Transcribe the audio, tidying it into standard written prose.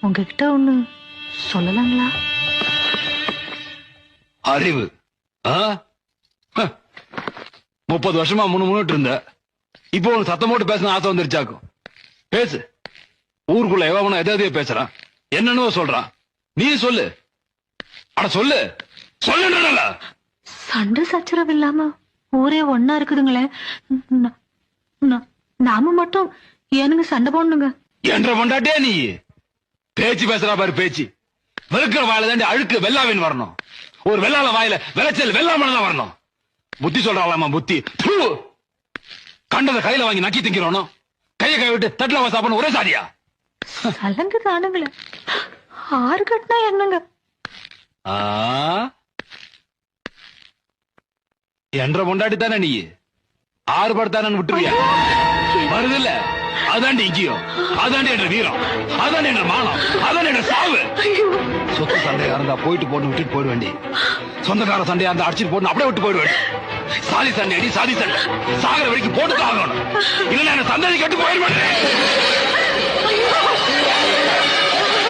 உங்ககிட்ட ஒண்ணு சொல்லலாங்களா? அறிவு 30 வருஷமா முன்னுட்டு இருந்த இப்போ உனக்கு சத்தம் போட்டு பேசணும் ஆசை வந்துருச்சாக்கும். பேசு. ஊருக்குள்ள எவனும் எதையோ பேசுறான், என்னன்னு சொல்றான். நீ சொல்லு. அட சொல்லு சொல்லுன்றல. சண்டை சச்சரவு இல்லாம ஊரே ஒன்னா இருக்குதுங்களே. நாம மட்டும் ஏனுங்க சண்டை போடணுங்க? என்ற கொண்டாட்டே நீ பேச்சு பேசுறா பாரு. பேச்சு வெறுக்கிற வாயில தாண்டி அழுக்கு வெள்ளாவின் வரணும். ஒரு வெள்ளால வாயில விளைச்சல் வெள்ளாம தான் வரணும். புத்தி சொல்றாளாமா புத்தி. கண்டத கையில வாங்கி நக்கி திங்கிறோம். கையை கை விட்டு தட்டுல சாப்பிடணும் ஒரே சாதியா? சலங்கு தானுங்களே. ஆறு கட்டினா என்னங்க? என்ற கொண்டாடி தானே நீ ஆறு படுத்தானு விட்டுருவியா? வருது இல்ல, அதாண்டி இங்கேயும். அதாண்டி என்ற வீரம், அதாண்டி என்ற மானம், அதாண்டி என்ற சாவு. சொத்து சண்டையா இருந்தா போயிட்டு போட்டு விட்டுட்டு போயிட வேண்டி. சொந்தக்கார சண்டையா இருந்தா அடிச்சுட்டு போட்டு அப்படியே விட்டு போயிட வேண்டி. சாதி சண்டை அடி, சாதி சண்டை சாகர வரைக்கும் போட்டு ஆகணும். இல்ல சந்தை கட்டு போயிட மாட்டேன்.